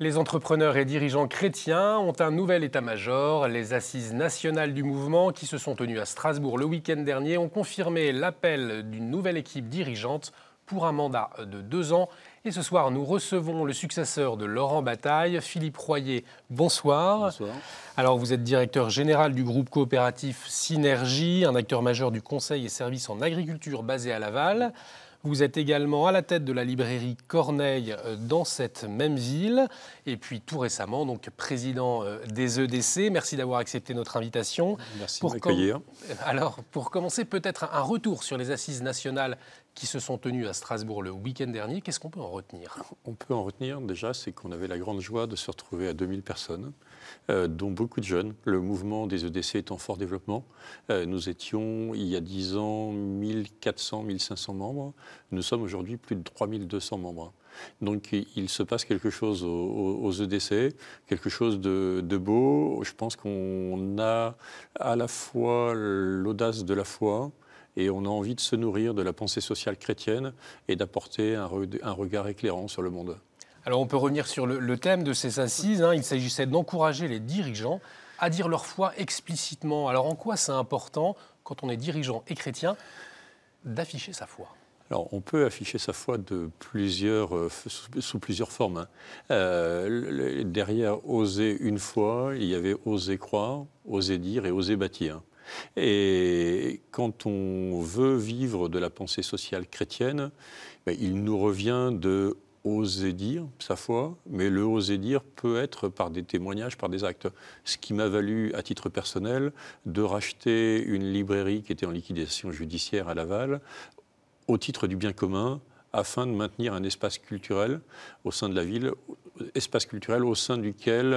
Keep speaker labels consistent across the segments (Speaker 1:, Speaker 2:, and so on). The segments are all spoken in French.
Speaker 1: Les entrepreneurs et dirigeants chrétiens ont un nouvel état-major. Les assises nationales du mouvement, qui se sont tenues à Strasbourg le week-end dernier, ont confirmé l'appel d'une nouvelle équipe dirigeante pour un mandat de 2 ans. Et ce soir, nous recevons le successeur de Laurent Bataille, Philippe Royer. Bonsoir.
Speaker 2: Bonsoir.
Speaker 1: Alors, vous êtes directeur général du groupe coopératif Synergie, un acteur majeur du conseil et services en agriculture basé à Laval. Vous êtes également à la tête de la librairie Corneille dans cette même ville. Et puis tout récemment, donc président des EDC. Merci d'avoir accepté notre invitation.
Speaker 2: Merci de m'accueillir.
Speaker 1: Alors, pour commencer, peut-être un retour sur les assises nationales qui se sont tenues à Strasbourg le week-end dernier. Qu'est-ce qu'on peut en retenir ?
Speaker 2: On peut en retenir déjà, c'est qu'on avait la grande joie de se retrouver à 2000 personnes, dont beaucoup de jeunes. Le mouvement des EDC est en fort développement. Nous étions, il y a 10 ans, 1400, 1500 membres. Nous sommes aujourd'hui plus de 3200 membres. Donc il se passe quelque chose aux EDC, quelque chose de beau. Je pense qu'on a à la fois l'audace de la foi, et on a envie de se nourrir de la pensée sociale chrétienne et d'apporter un regard éclairant sur le monde.
Speaker 1: Alors on peut revenir sur le thème de ces assises. Il s'agissait d'encourager les dirigeants à dire leur foi explicitement. Alors en quoi c'est important, quand on est dirigeant et chrétien, d'afficher sa foi ?
Speaker 2: Alors, on peut afficher sa foi sous plusieurs formes. Derrière oser une foi, il y avait oser croire, oser dire et oser bâtir. Et quand on veut vivre de la pensée sociale chrétienne, il nous revient de oser dire sa foi, mais le oser dire peut être par des témoignages, par des actes. Ce qui m'a valu, à titre personnel, de racheter une librairie qui était en liquidation judiciaire à Laval, au titre du bien commun, afin de maintenir un espace culturel au sein de la ville, espace culturel au sein duquel,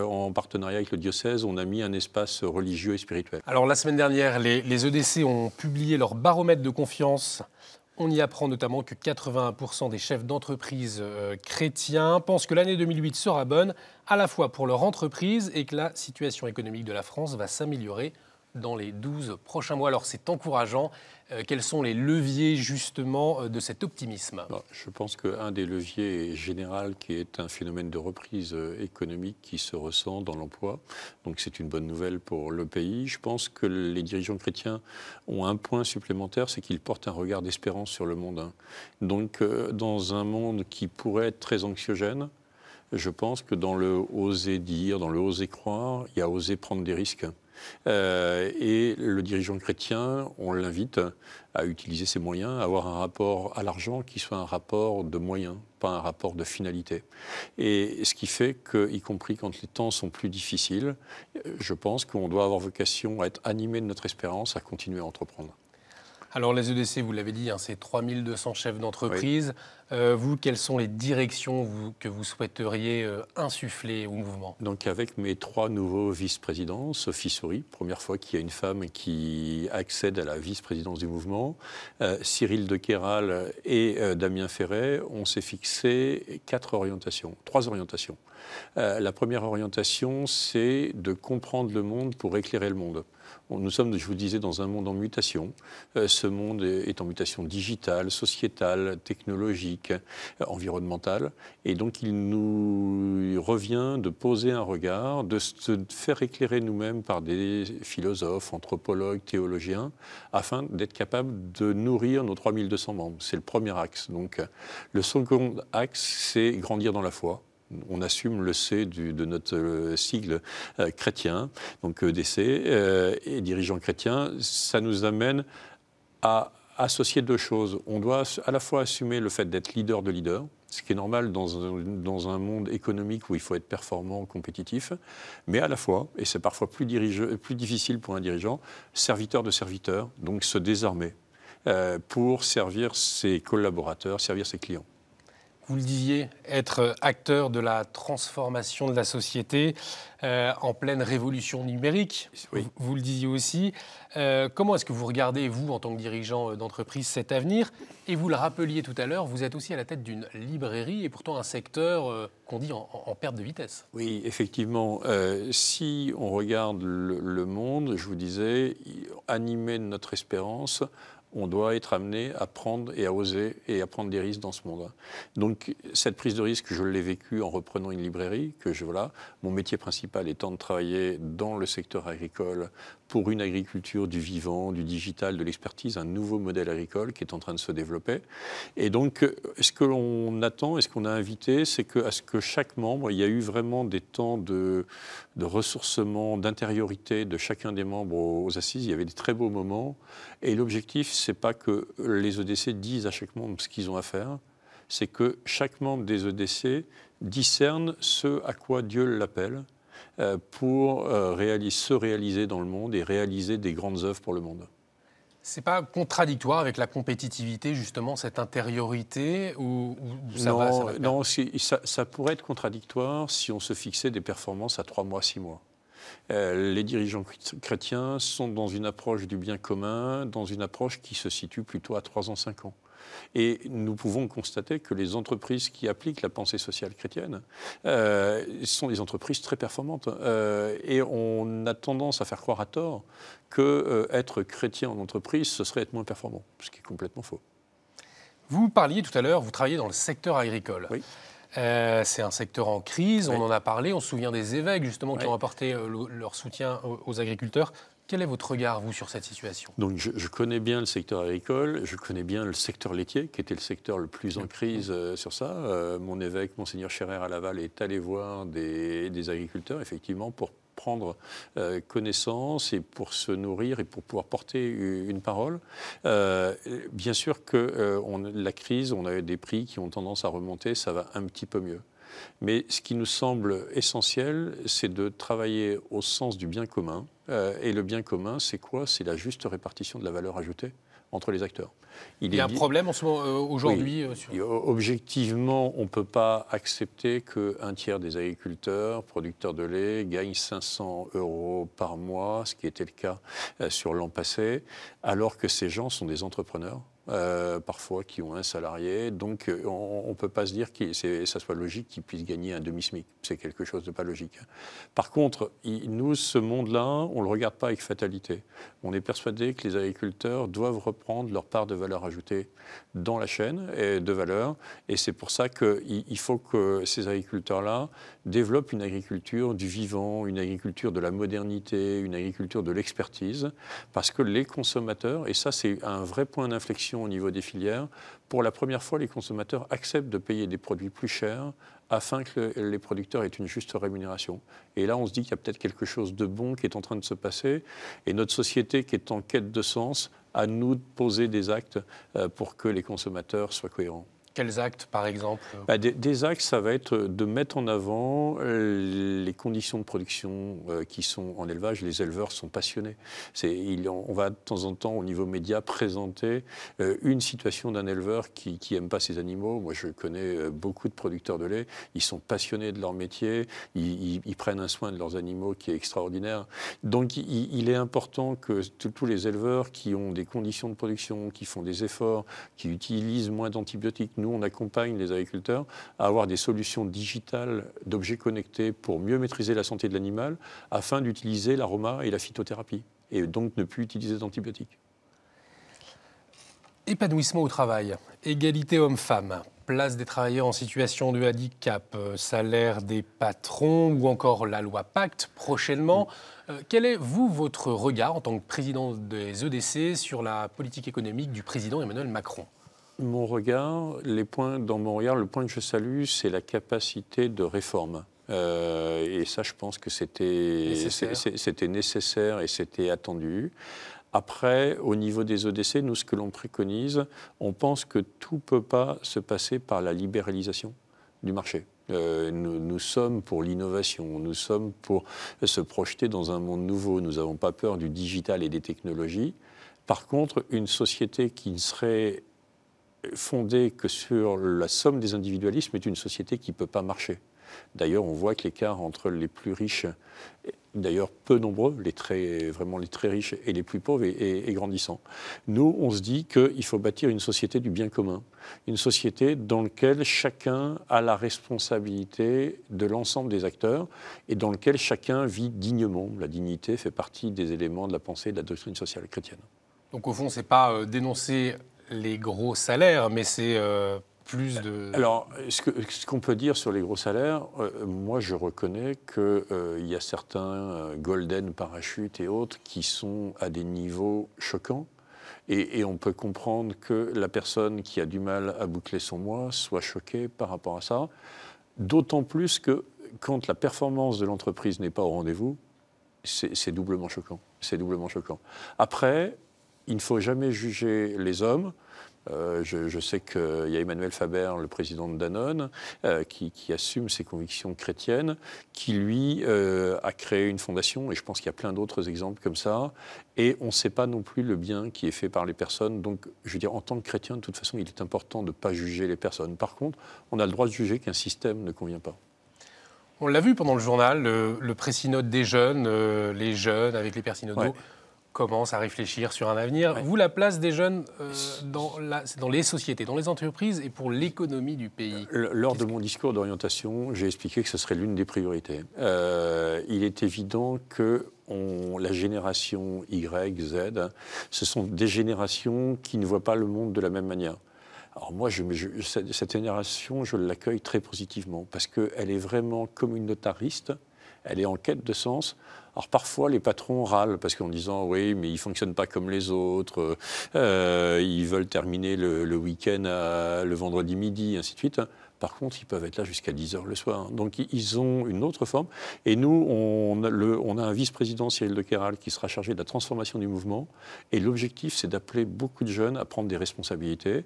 Speaker 2: en partenariat avec le diocèse, on a mis un espace religieux et spirituel.
Speaker 1: Alors la semaine dernière, les EDC ont publié leur baromètre de confiance. On y apprend notamment que 81% des chefs d'entreprise chrétiens pensent que l'année 2008 sera bonne, à la fois pour leur entreprise et que la situation économique de la France va s'améliorer dans les 12 prochains mois. Alors c'est encourageant. Quels sont les leviers justement de cet optimisme ?
Speaker 2: Je pense qu'un des leviers est général, qui est un phénomène de reprise économique qui se ressent dans l'emploi. Donc c'est une bonne nouvelle pour le pays. Je pense que les dirigeants chrétiens ont un point supplémentaire, c'est qu'ils portent un regard d'espérance sur le monde. Donc dans un monde qui pourrait être très anxiogène, je pense que dans le oser dire, dans le oser croire, il y a oser prendre des risques. Et le dirigeant chrétien, on l'invite à utiliser ses moyens, à avoir un rapport à l'argent qui soit un rapport de moyens, pas un rapport de finalité. Et ce qui fait que, y compris quand les temps sont plus difficiles, je pense qu'on doit avoir vocation à être animé de notre espérance, à continuer à entreprendre.
Speaker 1: Alors les EDC, vous l'avez dit, c'est 3200 chefs d'entreprise. Oui. Vous, quelles sont les directions que vous souhaiteriez insuffler au mouvement ?
Speaker 2: Donc avec mes 3 nouveaux vice-présidents, Sophie Souris, première fois qu'il y a une femme qui accède à la vice-présidence du mouvement, Cyril de Kéral et Damien Ferret, on s'est fixé 3 orientations. La première orientation, c'est de comprendre le monde pour éclairer le monde. Nous sommes, je vous disais, dans un monde en mutation. Ce monde est en mutation digitale, sociétale, technologique, environnementale. Et donc, il nous revient de poser un regard, de se faire éclairer nous-mêmes par des philosophes, anthropologues, théologiens, afin d'être capable de nourrir nos 3200 membres. C'est le premier axe. Donc, le second axe, c'est grandir dans la foi. On assume le C de notre sigle chrétien, donc EDC, et dirigeants chrétiens. Ça nous amène à associer 2 choses. On doit à la fois assumer le fait d'être leader de leader, ce qui est normal dans un monde économique où il faut être performant, compétitif, mais à la fois, et c'est parfois plus difficile pour un dirigeant, serviteur de serviteur, donc se désarmer pour servir ses collaborateurs, servir ses clients.
Speaker 1: Vous le disiez, être acteur de la transformation de la société en pleine révolution numérique. Oui. Vous le disiez aussi. Comment est-ce que vous regardez, vous, en tant que dirigeant d'entreprise, cet avenir ? Et vous le rappeliez tout à l'heure, vous êtes aussi à la tête d'une librairie et pourtant un secteur qu'on dit en perte de vitesse.
Speaker 2: Oui, effectivement. Si on regarde le monde, je vous disais, animé de notre espérance, on doit être amené à prendre et à oser et à prendre des risques dans ce monde. Donc cette prise de risque, je l'ai vécue en reprenant une librairie, mon métier principal étant de travailler dans le secteur agricole pour une agriculture du vivant, du digital, de l'expertise, un nouveau modèle agricole qui est en train de se développer. Et donc, ce que l'on attend et ce qu'on a invité, c'est qu'à ce que chaque membre, il y a eu vraiment des temps de ressourcement, d'intériorité de chacun des membres aux assises. Il y avait des très beaux moments. Et l'objectif, c'est pas que les EDC disent à chaque membre ce qu'ils ont à faire, c'est que chaque membre des EDC discerne ce à quoi Dieu l'appelle pour se réaliser dans le monde et réaliser des grandes œuvres pour le monde.
Speaker 1: C'est pas contradictoire avec la compétitivité, justement, cette intériorité ou ça
Speaker 2: non,
Speaker 1: va ça va
Speaker 2: non, ça pourrait être contradictoire si on se fixait des performances à 3 mois, 6 mois. Les dirigeants chrétiens sont dans une approche du bien commun, dans une approche qui se situe plutôt à 3 ans, 5 ans. Et nous pouvons constater que les entreprises qui appliquent la pensée sociale chrétienne sont des entreprises très performantes. Et on a tendance à faire croire à tort que être chrétien en entreprise, ce serait être moins performant, ce qui est complètement faux.
Speaker 1: Vous parliez tout à l'heure, vous travaillez dans le secteur agricole.
Speaker 2: Oui.
Speaker 1: C'est un secteur en crise,
Speaker 2: Oui.
Speaker 1: on en a parlé, on se souvient des évêques justement qui
Speaker 2: Oui.
Speaker 1: ont apporté leur soutien aux agriculteurs. Quel est votre regard, vous, sur cette situation ?
Speaker 2: Donc je connais bien le secteur agricole, je connais bien le secteur laitier, qui était le secteur le plus en crise sur ça. Mon évêque, Monseigneur Scherer à Laval, est allé voir des agriculteurs, effectivement, pour prendre connaissance et pour se nourrir et pour pouvoir porter une parole. Bien sûr que la crise, on a des prix qui ont tendance à remonter, ça va un petit peu mieux. Mais ce qui nous semble essentiel, c'est de travailler au sens du bien commun. Et le bien commun, c'est quoi ? C'est la juste répartition de la valeur ajoutée entre les acteurs.
Speaker 1: Il y a un problème en ce moment, aujourd'hui
Speaker 2: Oui. Objectivement, on ne peut pas accepter qu'un tiers des agriculteurs, producteurs de lait, gagnent 500 € par mois, ce qui était le cas sur l'an passé, alors que ces gens sont des entrepreneurs. Parfois qui ont un salarié, donc on ne peut pas se dire que ça soit logique qu'ils puissent gagner un demi-SMIC. C'est quelque chose de pas logique. Par contre, nous, ce monde-là, on ne le regarde pas avec fatalité. On est persuadé que les agriculteurs doivent reprendre leur part de valeur ajoutée dans la chaîne de valeur, et c'est pour ça qu'il faut que ces agriculteurs-là développent une agriculture du vivant, une agriculture de la modernité, une agriculture de l'expertise, parce que les consommateurs, et ça c'est un vrai point d'inflexion au niveau des filières, pour la première fois, les consommateurs acceptent de payer des produits plus chers afin que les producteurs aient une juste rémunération. Et là, on se dit qu'il y a peut-être quelque chose de bon qui est en train de se passer. Et notre société qui est en quête de sens, à nous de poser des actes pour que les consommateurs soient cohérents.
Speaker 1: Quels actes, par exemple ?
Speaker 2: Des actes, ça va être de mettre en avant les conditions de production qui sont en élevage. Les éleveurs sont passionnés. On va de temps en temps, au niveau média, présenter une situation d'un éleveur qui n'aime pas ses animaux. Moi, je connais beaucoup de producteurs de lait. Ils sont passionnés de leur métier. Ils prennent un soin de leurs animaux qui est extraordinaire. Donc, il est important que tous les éleveurs qui ont des conditions de production, qui font des efforts, qui utilisent moins d'antibiotiques, nous, on accompagne les agriculteurs à avoir des solutions digitales d'objets connectés pour mieux maîtriser la santé de l'animal afin d'utiliser l'aroma et la phytothérapie et donc ne plus utiliser d'antibiotiques.
Speaker 1: Épanouissement au travail, égalité homme-femme, place des travailleurs en situation de handicap, salaire des patrons ou encore la loi Pacte prochainement. Quel est, votre regard en tant que président des EDC sur la politique économique du président Emmanuel Macron ?
Speaker 2: Mon regard, le point que je salue, c'est la capacité de réforme. Et ça, je pense que c'était nécessaire et c'était attendu. Après, au niveau des EDC, nous, ce que l'on préconise, on pense que tout ne peut pas se passer par la libéralisation du marché. Nous sommes pour l'innovation, nous sommes pour se projeter dans un monde nouveau. Nous n'avons pas peur du digital et des technologies. Par contre, une société qui ne serait fondée que sur la somme des individualismes est une société qui ne peut pas marcher. D'ailleurs, on voit que l'écart entre les plus riches, d'ailleurs peu nombreux, vraiment les très riches et les plus pauvres, est grandissant. Nous, on se dit qu'il faut bâtir une société du bien commun, une société dans laquelle chacun a la responsabilité de l'ensemble des acteurs et dans laquelle chacun vit dignement. La dignité fait partie des éléments de la pensée et de la doctrine sociale chrétienne.
Speaker 1: Donc au fond, ce n'est pas dénoncer les gros salaires, mais c'est plus de...
Speaker 2: Alors, ce qu'on peut dire sur les gros salaires, moi je reconnais qu'il y a certains golden parachutes et autres qui sont à des niveaux choquants. Et on peut comprendre que la personne qui a du mal à boucler son mois soit choquée par rapport à ça. D'autant plus que quand la performance de l'entreprise n'est pas au rendez-vous, c'est doublement choquant. C'est doublement choquant. Après, il ne faut jamais juger les hommes. Je sais qu'il y a Emmanuel Faber, le président de Danone, qui assume ses convictions chrétiennes, qui lui a créé une fondation, et je pense qu'il y a plein d'autres exemples comme ça, et on ne sait pas non plus le bien qui est fait par les personnes. Donc, je veux dire, en tant que chrétien, de toute façon, il est important de ne pas juger les personnes. Par contre, on a le droit de juger qu'un système ne convient pas.
Speaker 1: On l'a vu pendant le journal, le pré-synode des jeunes, les jeunes avec les pères synodaux. Ouais. Commence à réfléchir sur un avenir. Ouais. Vous, la place des jeunes dans les sociétés, dans les entreprises et pour l'économie du pays.
Speaker 2: Lors de mon discours d'orientation, j'ai expliqué que ce serait l'une des priorités. Il est évident que la génération Y, Z, ce sont des générations qui ne voient pas le monde de la même manière. Alors moi, cette génération, je l'accueille très positivement parce qu'elle est vraiment communautariste, elle est en quête de sens. Alors parfois, les patrons râlent parce qu'en disant « oui, mais ils ne fonctionnent pas comme les autres, ils veulent terminer le week-end le vendredi midi, ainsi de suite ». Par contre, ils peuvent être là jusqu'à 10h le soir. Donc, ils ont une autre forme. Et nous, on a un vice-président, Cyril de Kérad, qui sera chargé de la transformation du mouvement. Et l'objectif, c'est d'appeler beaucoup de jeunes à prendre des responsabilités.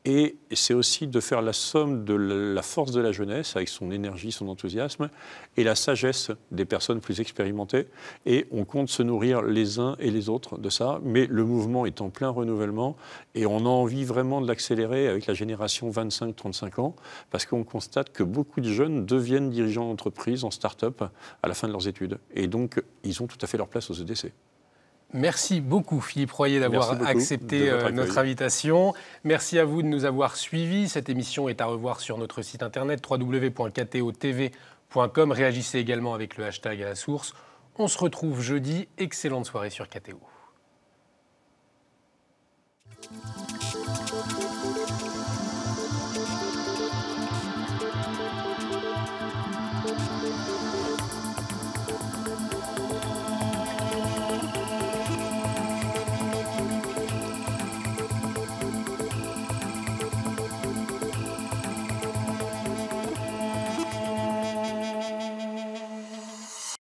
Speaker 2: Et c'est aussi de faire la somme de la force de la jeunesse, avec son énergie, son enthousiasme, et la sagesse des personnes plus expérimentées. Et on compte se nourrir les uns et les autres de ça. Mais le mouvement est en plein renouvellement. Et on a envie vraiment de l'accélérer avec la génération 25-35 ans. Parce qu'on constate que beaucoup de jeunes deviennent dirigeants d'entreprise en start-up à la fin de leurs études. Et donc, ils ont tout à fait leur place aux EDC.
Speaker 1: Merci beaucoup, Philippe Royer, d'avoir accepté notre invitation. Merci à vous de nous avoir suivis. Cette émission est à revoir sur notre site internet www.ktotv.com. Réagissez également avec le hashtag à la source. On se retrouve jeudi. Excellente soirée sur KTO.